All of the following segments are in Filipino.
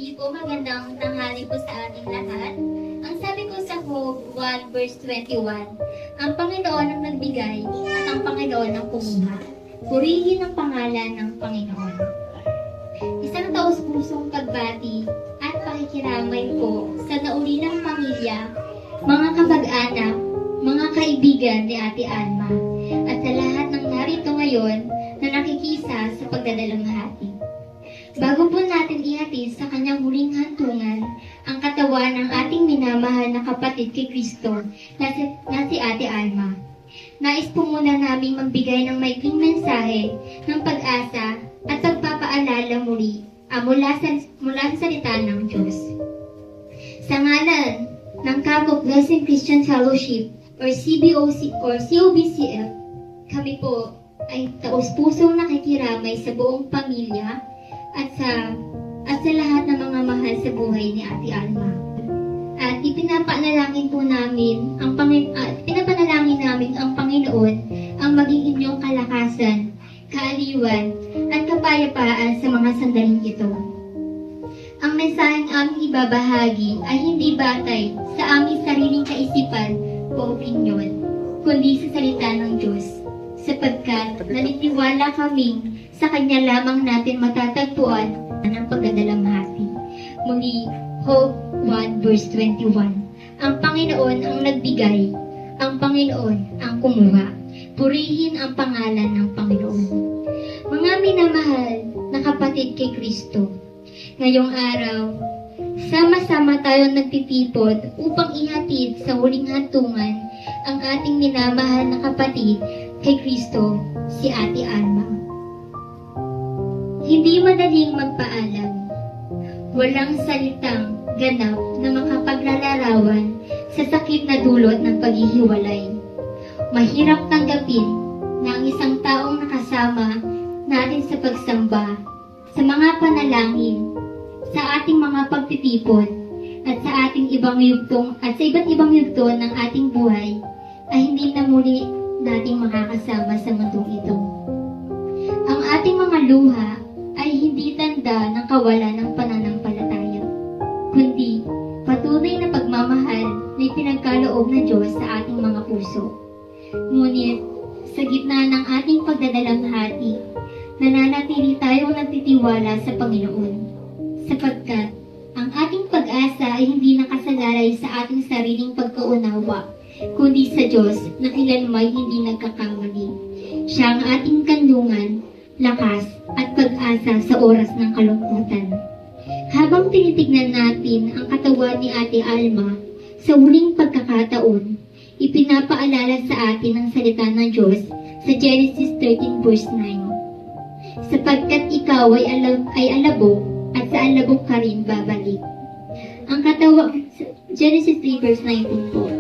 Muli po magandang tanghali po sa ating lahat. Ang sabi ko sa Job 1 verse 21, ang Panginoon ang nagbigay at ang Panginoon ang kumuha. Purihin ang pangalan ng Panginoon. Isang taos-pusong pagbati at pakikiramay po sa naulinang pamilya, mga kamag-anak, mga kaibigan ni Ate Alma, at sa lahat ng narito ngayon na nakikisa sa pagdadalamhati. Bago po natin ihatid sa kanyang huling hantungan ang katawan ng ating minamahal na kapatid kay Kristo na si Ate Alma, nais po muna naming magbigay ng maikling mensahe ng pag-asa at pagpapaalala muli mula sa salita ng Diyos. Sa ngalan ng Camp of Blessing Christian Fellowship or CBOC or COBCF, kami po ay taos-pusong nakikiramay sa buong pamilya at sa lahat ng mga mahal sa buhay ni Ate Alma. At ipinapanalangin namin ang Panginoon ang maging inyong kalakasan, kaaliwan, at kapayapaan sa mga sandaling ito. Ang mensaheng aming ibabahagi ay hindi batay sa aming sariling kaisipan o opinyon, kundi sa salita ng Diyos, sapagkat naniniwala kaming sa Kanya lamang natin matatagpuan ng pagdadalamhati. Muli, Job 1 verse 21. Ang Panginoon ang nagbigay, ang Panginoon ang kumuha. Purihin ang pangalan ng Panginoon. Mga minamahal na kapatid kay Kristo, ngayong araw, sama-sama tayong nagtitipon upang ihatid sa huling hantungan ang ating minamahal na kapatid kay Kristo, si Ate Alma. Hindi madaling magpaalam. Walang salitang ganap na makapaglalarawan sa sakit na dulot ng paghihiwalay. Mahirap tanggapin na ang isang taong nakasama natin sa pagsamba, sa mga panalangin, sa ating mga pagtitipon, at sa ating ibang yugtong at sa iba't ibang yugto ng ating buhay ay hindi na muli nating makakasama sa mundong ito. Ang ating mga luha ay hindi tanda ng kawalan ng pananampalataya, kundi patuloy na pagmamahal na ipinagkaloob ng Diyos sa ating mga puso. Ngunit, sa gitna ng ating pagdadalamhati, nananatili tayong nagtitiwala sa Panginoon, sapagkat ang ating pag-asa ay hindi nakasalalay sa ating sariling pagkaunawa, kundi sa Diyos na kailanmay hindi nagkakamali. Siya ang ating kandungan, lakas, at pag-asa sa oras ng kalungkutan. Habang tinitignan natin ang katawan ni Ate Alma sa huling pagkakataon, ipinapaalala sa atin ang salita ng Diyos sa Genesis 13 verse 9. Sapagkat ikaw ay alabok at sa alabok ka rin babalik. Ang katawang, Genesis 3 verse 19 po.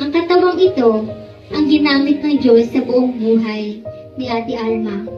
Ang katawang ito ang ginamit ng Diyos sa buong buhay ni Ate Alma.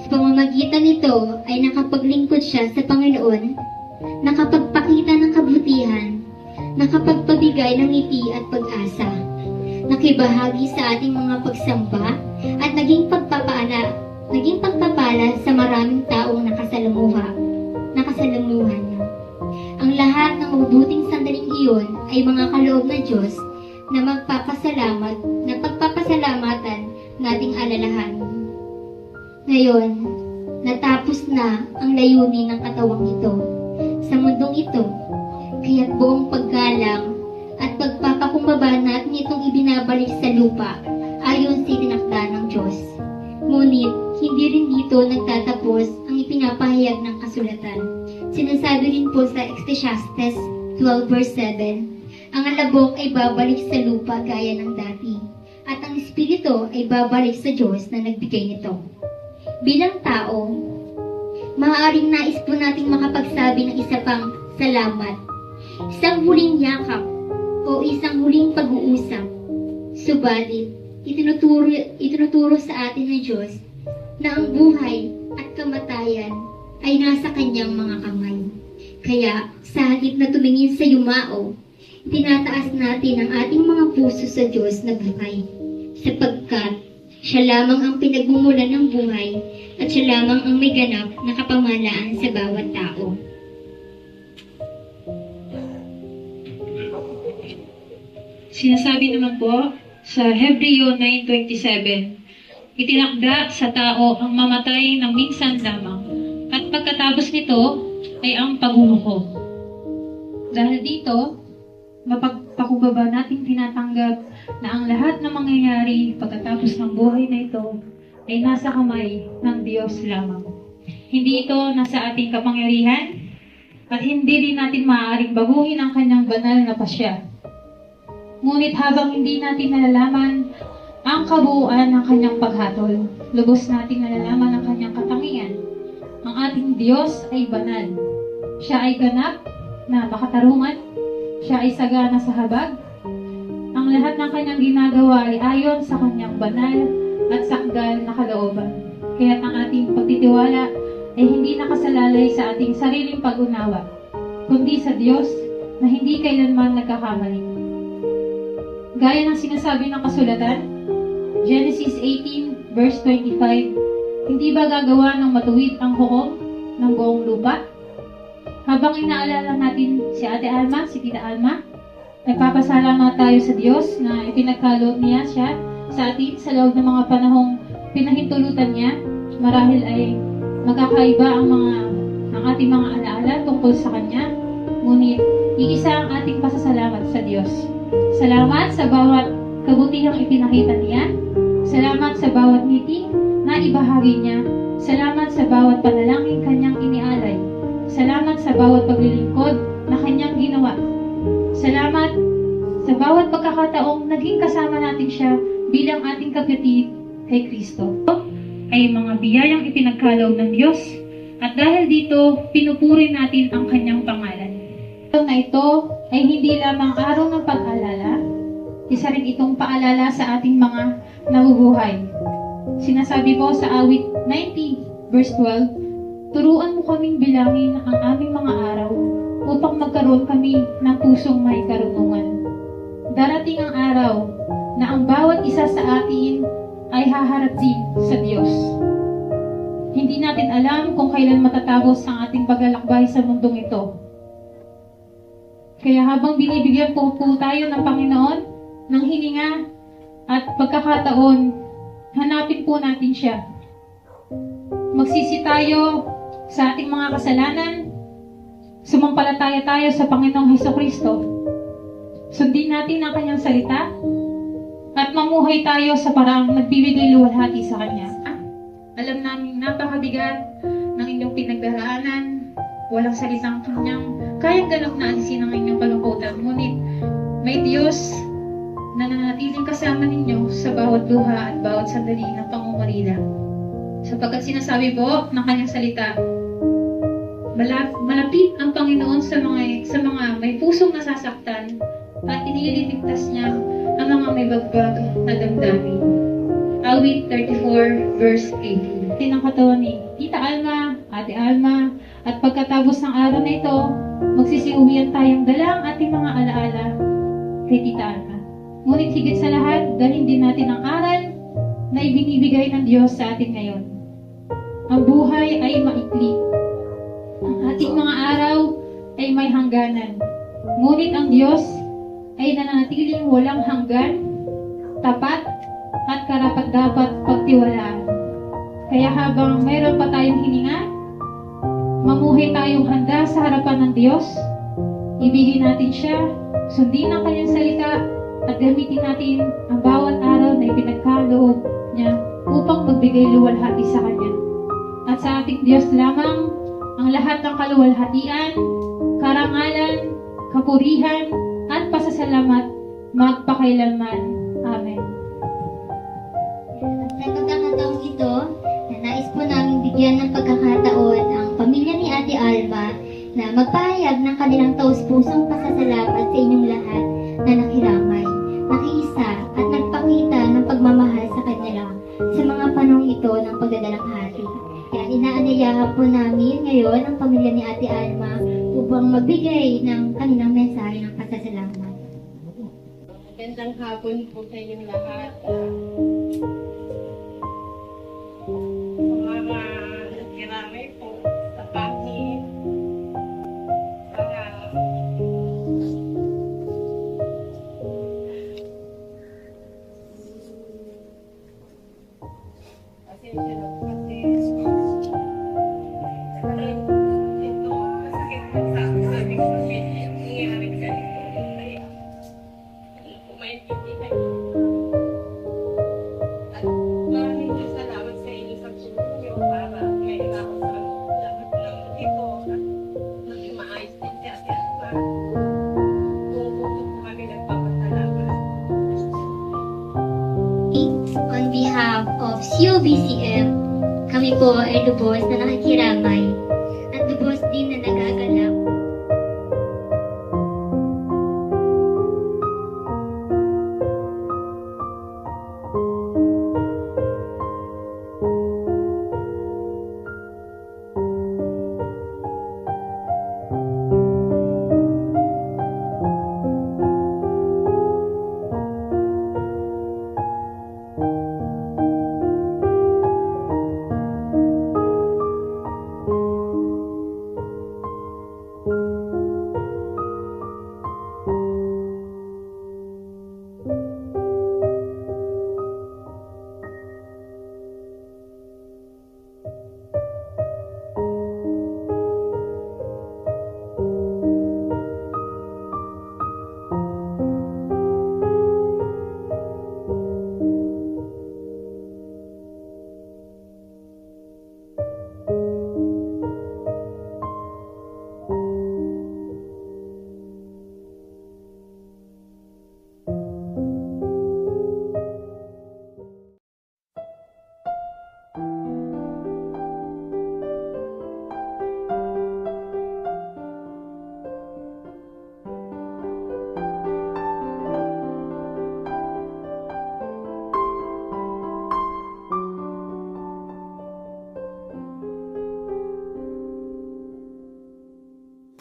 Sa pamamagitan nito ay nakapaglingkod siya sa Panginoon, nakapagpakita ng kabutihan, nakapagpabigay ng ngiti at pag-asa, nakibahagi sa ating mga pagsamba, at naging pagpapala sa maraming taong nakasalamuhan niya. Ang lahat ng mabubuting sandaling iyon ay mga kaloob ng Diyos na pagpapasalamatan nating alalahanin. Ngayon, natapos na ang layunin ng katawang ito sa mundong ito, kaya't buong paggalang at pagpapakumbaba natin itong ibinabalik sa lupa ayon sa itinakda ng Diyos. Ngunit, hindi rin dito nagtatapos ang ipinapahayag ng kasulatan. Sinasabi rin po sa Ecclesiastes 12 verse 7, ang alabok ay babalik sa lupa gaya ng dati, at ang espiritu ay babalik sa Diyos na nagbigay nito. Bilang tao, maaaring nais po nating makapagsabi ng isa pang salamat, isang huling yakap, o isang huling pag-uusap. Subalit, itinuturo sa atin ng Diyos na ang buhay at kamatayan ay nasa kanyang mga kamay. Kaya, sa halip na tumingin sa yumao, tinataas natin ang ating mga puso sa Diyos na buhay, sapagkat siya lamang ang pinagmumulan ng buhay at siya lamang ang may ganap na kapamahalaan sa bawat tao. Sinasabi naman po sa Hebreo 9:27, itinakda sa tao ang mamatay ng minsan lamang, at pagkatapos nito ay ang paghuhukom. Dahil dito, mapagpakumbaba nating tinatanggap na ang lahat ng mangyayari pagkatapos ng buhay na ito ay nasa kamay ng Diyos lamang. Hindi ito nasa ating kapangyarihan at hindi rin natin maaaring baguhin ang kanyang banal na pasya. Ngunit habang hindi natin nalalaman ang kabuuan ng kanyang paghatol, lubos nating nalalaman ang kanyang katangian. Ang ating Diyos ay banal. Siya ay ganap na makatarungan. Siya ay sagana sa habag. Ang lahat ng kanyang ginagawa ay ayon sa kanyang banal at sakdal na kalooban. Kaya't ang ating pagtitiwala ay hindi nakasalalay sa ating sariling pag-unawa, kundi sa Diyos na hindi kailanman nagkakamali. Gaya ng sinasabi ng kasulatan, Genesis 18 verse 25, hindi ba gagawa ng matuwid ang hukom ng buong lupa? Habang inaalala natin si Ate Alma, si Tita Alma, nagpapasalamat tayo sa Diyos na ipinagkaloob niya siya sa atin sa loob ng mga panahong pinahintulutan niya. Marahil ay magkakaiba ang ating mga alaala tungkol sa Kanya, ngunit iisa ang ating pasasalamat sa Diyos. Salamat sa bawat kabutihang ipinakita niya. Salamat sa bawat ngiti na ibahagi niya. Salamat sa bawat panalangin Kanyang inialay. Salamat sa bawat paglilingkod na Kanyang ginawa. Salamat sa bawat pagkakataong naging kasama natin siya bilang ating kapatid kay Kristo. Ay mga biyayang ipinagkaloob ng Diyos, at dahil dito, pinupuri natin ang Kanyang pangalan. Na ito ay hindi lamang araw ng pag-alala, isa rin itong paalala sa ating mga nabubuhay. Sinasabi po sa awit 90 verse 12, turuan mo kaming bilangin ang aming mga araw upang magkaroon kami ng pusong may karunungan. Darating ang araw na ang bawat isa sa atin ay haharap din sa Diyos. Hindi natin alam kung kailan matatapos ang ating paglalakbay sa mundong ito. Kaya habang binibigyan po tayo ng Panginoon ng hininga at pagkakataon, hanapin po natin siya. Magsisi tayo sa ating mga kasalanan, sumampalataya tayo sa Panginoong Hesukristo. Sundin natin ang Kanyang salita at mamuhay tayo sa paraang nagbibigay luwalhati sa Kanya. Alam namin napakabigat ng inyong pinagdaraanan, walang salitang Kanyang kayang ganap na alisin ang inyong kalungkutan. Ngunit may Diyos na nananatiling kasama ninyo sa bawat luha at bawat sandali ng pangungurilak. Sapagkat sinasabi po ng Kanyang salita, malapit ang Panginoon sa mga may pusong nasasaktan at inililigtas niya ang mga may bagbag na damdamin. Awit 34 verse 18. Tinang katawan ni Tita Alma, Ate Alma, at pagkatapos ng araw na ito, magsisiuwian tayong dala ang ating mga alaala kay Tita Alma. Ngunit higit sa lahat, dalhin din natin ang aral na ibinibigay ng Diyos sa atin ngayon. Ang buhay ay maikli. Ang ating mga araw ay may hangganan. Ngunit ang Diyos ay nananatiling walang hanggan, tapat, at karapat-dapat pagtiwalaan. Kaya habang mayroon pa tayong hininga, mamuhay tayong handa sa harapan ng Diyos, ibigin natin siya, sundin ang Kanyang salita, at gamitin natin ang bawat araw na ipinagkaloob niya upang magbigay luwalhati sa Kanya. At sa ating Diyos lamang ang lahat ng kaluwalhatian, karangalan, kapurihan, at pasasalamat magpakailanman. Amen. Sa pagkakataong ito, nais po namin bigyan ng pagkakataon ang pamilya ni Ate Alma na magpahayag ng kanilang taus-pusong pasasalamat sa inyong lahat na nakiramay, nakiisa at nagpakita ng pagmamahal sa kanila sa mga panahong ito ng pagdadalamhati. Kaya inaanyayahan po namin ngayon ang pamilya ni Ate Alma upang magbigay ng kanilang mensahe ng pasasalamat. Magandang hapon po sa inyong lahat. Mga nagkiramay po sa pangin. Ito, masakit po sa aming pamilya. Nangyayari ganito. Kaya, hindi ko maintindihan. At maraming salamat sa inyo sa tulong niyo para kailangan sa lahat ng ito at maging maayos din si Ate Asma. Kung po kami nagpapasalamat. On behalf of COBCM, kami po ay lubos na nakikiramay at lubos din na nagagalak.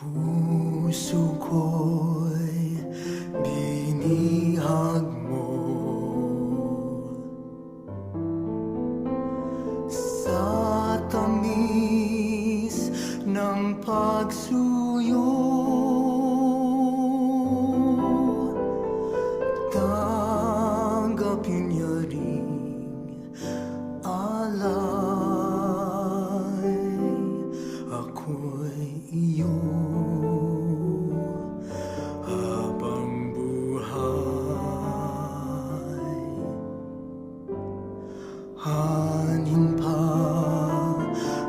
Puso ko'y binihag mo sa tamis ng pagsuyo. Tanggapin niya ring alay, ako'y iyo. Habang buhay, hanin pa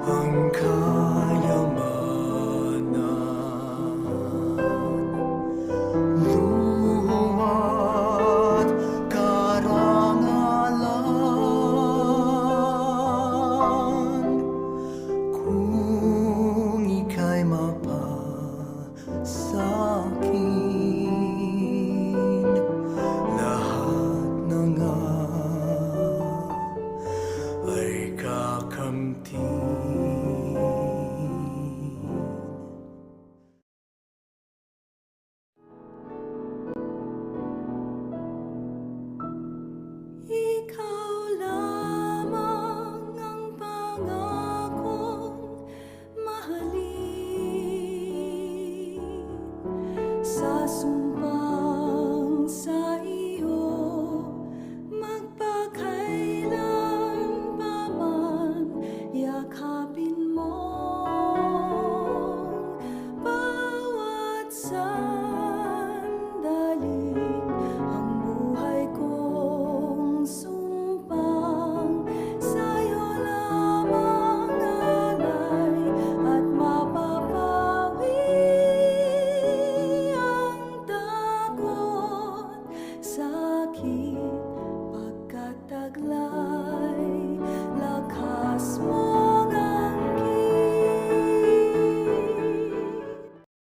ang kayamanan, luho at karangalan. Kung ika'y mapasa'kin, lahat na nga ay kakamtin. Ikaw lamang ang pangakong mahalin sa sumpa.